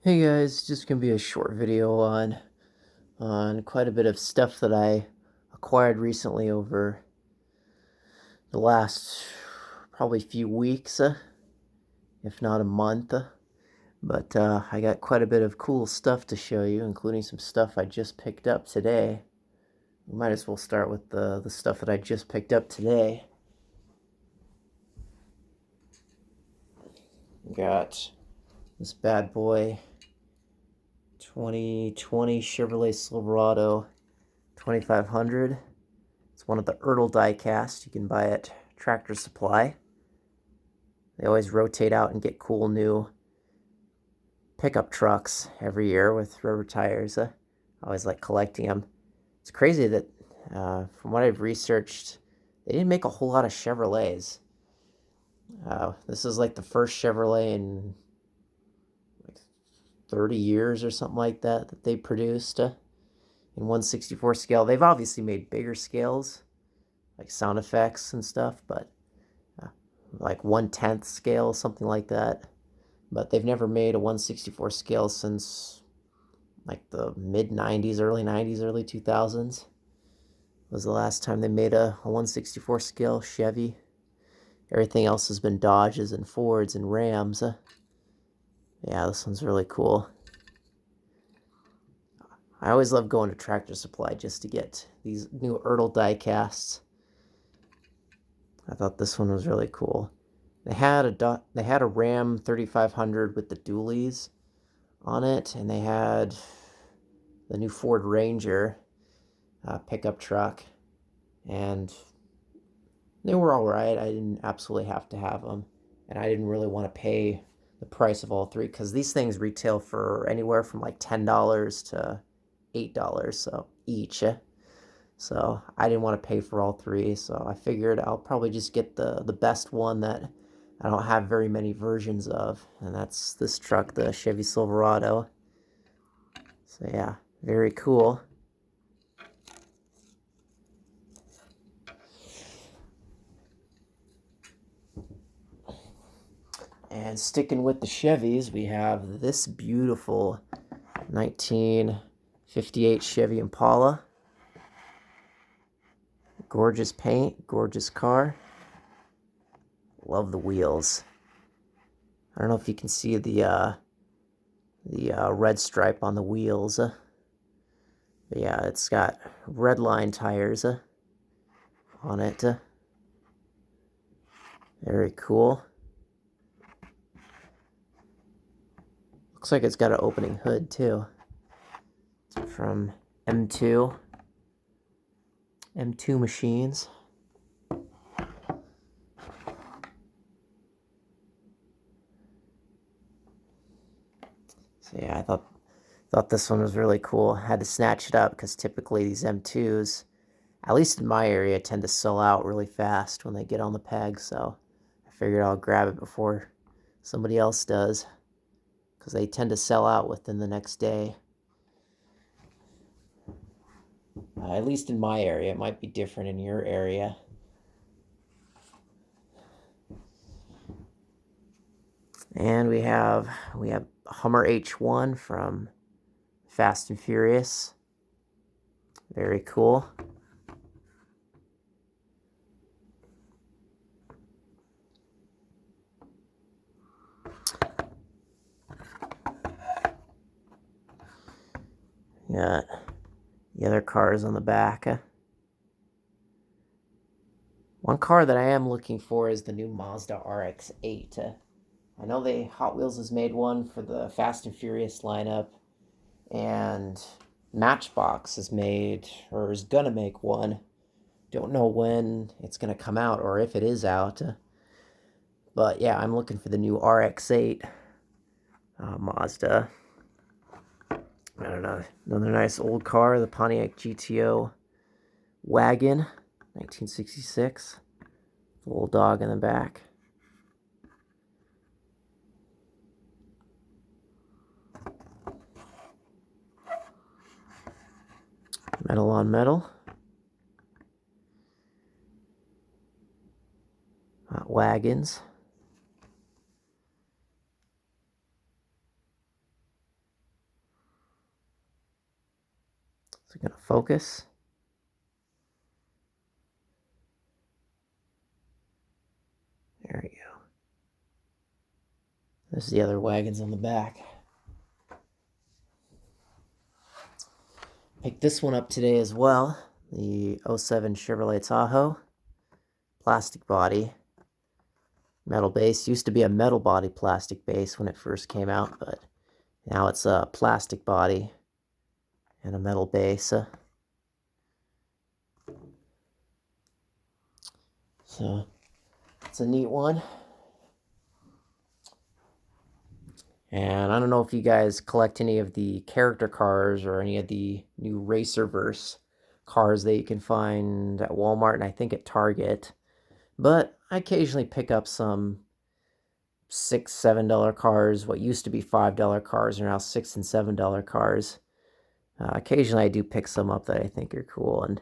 Hey guys, just gonna be a short video on quite a bit of stuff that I acquired recently over the last probably few weeks, if not a month. But I got quite a bit of cool stuff to show you, including some stuff I just picked up today. We might as well start with the stuff that I just picked up today. Got this bad boy 2020 Chevrolet Silverado 2500. It's one of the Diecast. You can buy it at Tractor Supply. They always rotate out and get cool new pickup trucks every year with rubber tires. I always like collecting them. It's crazy that, from what I've researched, they didn't make a whole lot of Chevrolets. This is like the first Chevrolet in like 30 years or something like that they produced in 1/64 scale. They've obviously made bigger scales, like sound effects and stuff, but like 1/10 scale, something like that. But they've never made a 1/64 scale since like the mid 90s, early 90s, early 2000s was the last time they made a 1/64 scale Chevy. Everything else has been Dodges and Fords and Rams. Yeah, this one's really cool. I always love going to Tractor Supply just to get these new die casts. I thought this one was really cool. They had a Ram 3500 with the dualies on it, and they had the new Ford Ranger pickup truck, and they were all right. I didn't absolutely have to have them, and I didn't really want to pay the price of all three because these things retail for anywhere from like $10 to $8 so each. So I didn't want to pay for all three, so I figured I'll probably just get the best one that I don't have very many versions of, and that's this truck, the Chevy Silverado. So yeah, very cool. And sticking with the Chevys, we have this beautiful 1958 Chevy Impala. Gorgeous paint, gorgeous car. Love the wheels. I don't know if you can see the red stripe on the wheels. But yeah, it's got red line tires on it. Very cool. Looks like it's got an opening hood too. It's from M2 machines. So yeah, I thought this one was really cool. I had to snatch it up because typically these M2s, at least in my area, tend to sell out really fast when they get on the peg. So I figured I'll grab it before somebody else does, because they tend to sell out within the next day. At least in my area. It might be different in your area. And we have Hummer H1 from Fast and Furious. Very cool. Got the other cars on the back. One car that I am looking for is the new Mazda RX-8. I know Hot Wheels has made one for the Fast and Furious lineup, and Matchbox has made, or is gonna make one. Don't know when it's gonna come out or if it is out. But yeah, I'm looking for the new RX-8 Mazda. I don't know. Another nice old car, the Pontiac GTO wagon, 1966. Little dog in the back. Metal on metal. Wagons. Is it going to focus? There we go. There's the other wagons on the back. Picked this one up today as well. The 07 Chevrolet Tahoe. Plastic body. Metal base. Used to be a metal body plastic base when it first came out, but now it's a plastic body and a metal base. So it's a neat one. And I don't know if you guys collect any of the character cars or any of the new Racerverse cars that you can find at Walmart and I think at Target. But I occasionally pick up some $6, $7 cars. What used to be $5 cars are now $6 and $7 cars. Occasionally I do pick some up that I think are cool. And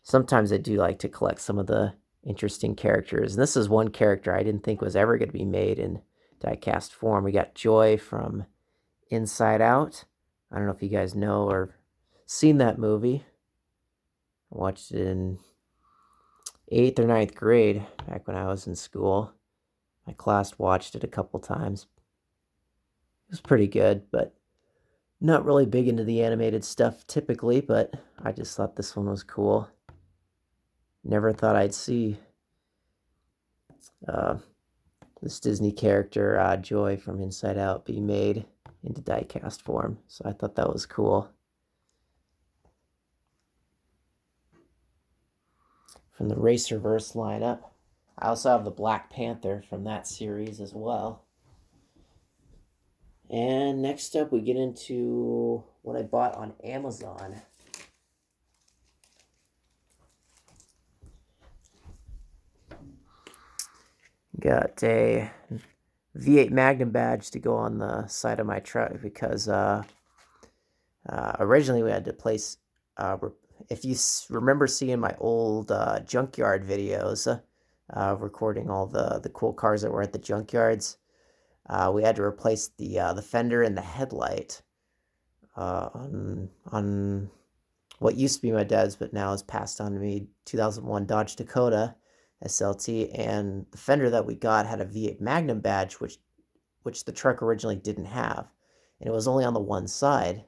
sometimes I do like to collect some of the interesting characters. And this is one character I didn't think was ever going to be made in diecast form. We got Joy from Inside Out. I don't know if you guys know or seen that movie. I watched it in 8th or 9th grade back when I was in school. My class watched it a couple times. It was pretty good, but not really big into the animated stuff typically, but I just thought this one was cool. Never thought I'd see this Disney character, Joy from Inside Out, be made into diecast form. So I thought that was cool. From the Racerverse lineup. I also have the Black Panther from that series as well. And next up, we get into what I bought on Amazon. Got a V8 Magnum badge to go on the side of my truck because originally we had to place, if you remember seeing my old junkyard videos, recording all the cool cars that were at the junkyards, we had to replace the fender and the headlight on what used to be my dad's, but now is passed on to me, 2001 Dodge Dakota SLT, and the fender that we got had a V8 Magnum badge, which the truck originally didn't have, and it was only on the one side.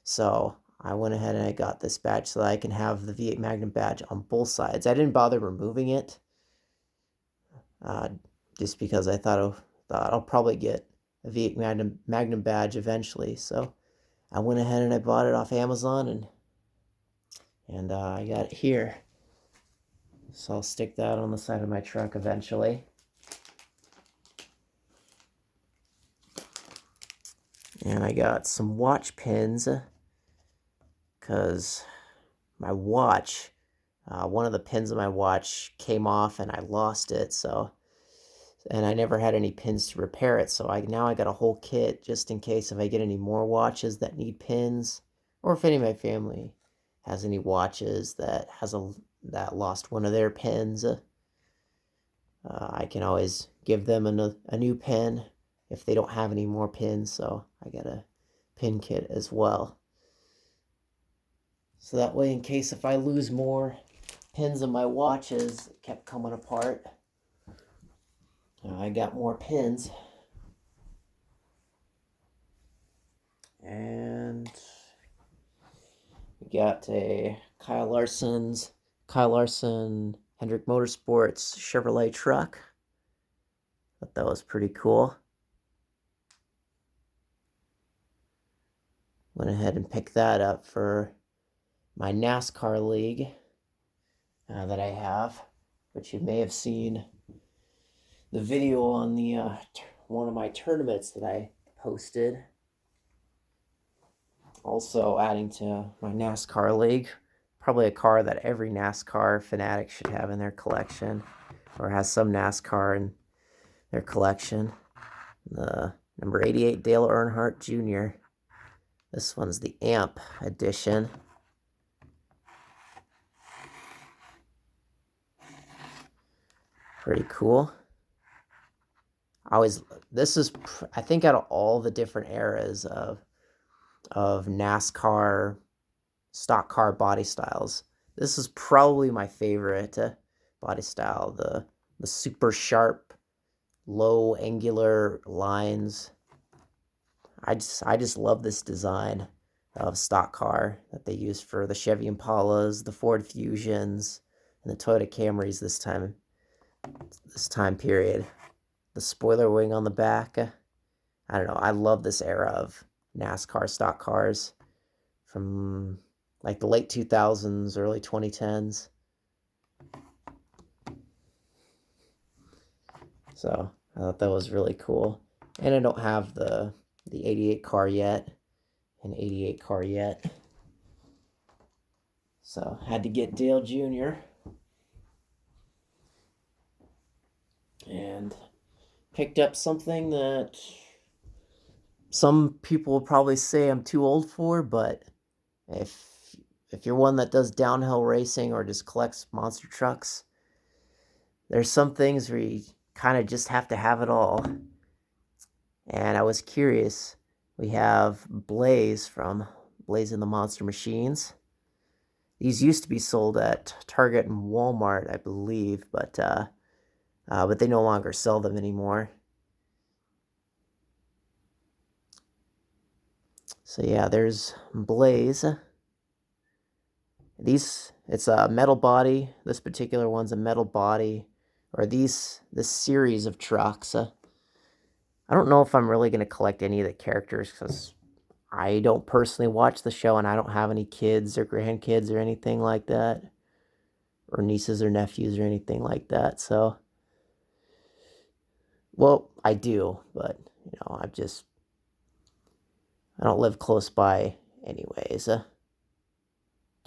So I went ahead and I got this badge so that I can have the V8 Magnum badge on both sides. I didn't bother removing it, just because I thought I'll probably get a V8 Magnum badge eventually. So I went ahead and I bought it off Amazon, and I got it here. So I'll stick that on the side of my truck eventually. And I got some watch pins because my watch, one of the pins of my watch came off and I lost it. And I never had any pins to repair it. So now I got a whole kit just in case if I get any more watches that need pins, or if any of my family has any watches that lost one of their pins, I can always give them a new pin if they don't have any more pins. So I got a pin kit as well. So that way, in case if I lose more pins of my watches that kept coming apart, I got more pins. And we got a Kyle Larson Hendrick Motorsports Chevrolet truck. Thought that was pretty cool. Went ahead and picked that up for my NASCAR league that I have, which you may have seen the video on the one of my tournaments that I posted. Also adding to my NASCAR league, probably a car that every NASCAR fanatic should have in their collection, or has some NASCAR in their collection. The number 88 Dale Earnhardt Jr. This one's the AMP edition. Pretty cool. This is, I think, out of all the different eras of NASCAR stock car body styles. This is probably my favorite body style. The super sharp, low angular lines. I just love this design of stock car that they use for the Chevy Impalas, the Ford Fusions, and the Toyota Camrys this time period. The spoiler wing on the back. I don't know. I love this era of NASCAR stock cars from like the late 2000s, early 2010s. So I thought that was really cool. And I don't have the 88 car yet, an 88 car yet. So had to get Dale Jr. And picked up something that some people will probably say I'm too old for, but if you're one that does downhill racing or just collects monster trucks, there's some things where you kind of just have to have it all. And I was curious. We have Blaze from Blaze and the Monster Machines. These used to be sold at Target and Walmart, I believe, but they no longer sell them anymore. So yeah, there's Blaze. It's a metal body. This particular one's a metal body, or this series of trucks. I don't know if I'm really going to collect any of the characters because I don't personally watch the show and I don't have any kids or grandkids or anything like that, or nieces or nephews or anything like that. So, well, I do, but I don't live close by anyways to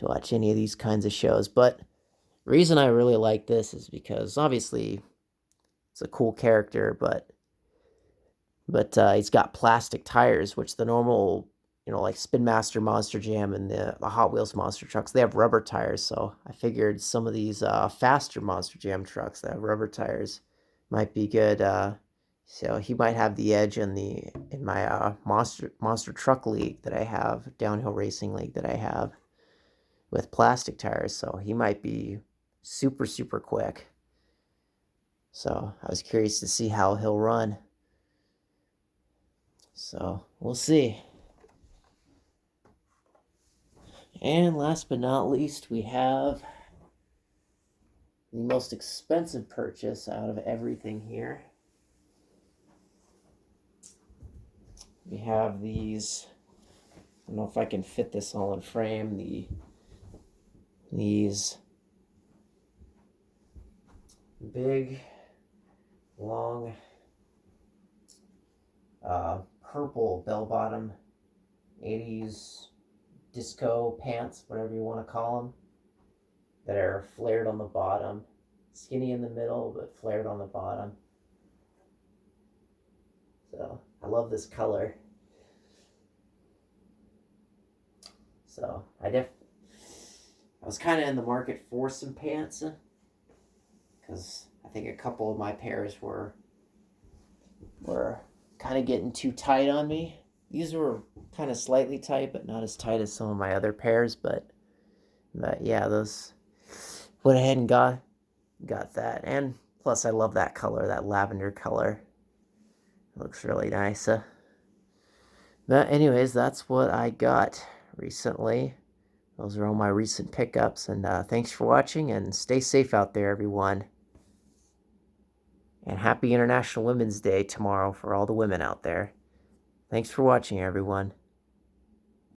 watch any of these kinds of shows. But the reason I really like this is because obviously it's a cool character, but he's got plastic tires, which the normal, like Spin Master Monster Jam and the Hot Wheels monster trucks, they have rubber tires. So I figured some of these faster Monster Jam trucks that have rubber tires might be good. So he might have the edge in my monster truck league that I have, downhill racing league that I have with plastic tires. So he might be super, super quick. So I was curious to see how he'll run. So we'll see. And last but not least, we have the most expensive purchase out of everything here. We have these, I don't know if I can fit this all in frame, these big, long, purple bell-bottom 80s disco pants, whatever you want to call them, that are flared on the bottom, skinny in the middle, but flared on the bottom. So I love this color. So I was kind of in the market for some pants because I think a couple of my pairs were kind of getting too tight on me. These were kind of slightly tight, but not as tight as some of my other pairs. But yeah, those went ahead and got that. And plus, I love that color, that lavender color. It looks really nice. But anyways, that's what I got recently. Those are all my recent pickups. And thanks for watching, and stay safe out there, everyone. And happy International Women's Day tomorrow for all the women out there. Thanks for watching, everyone.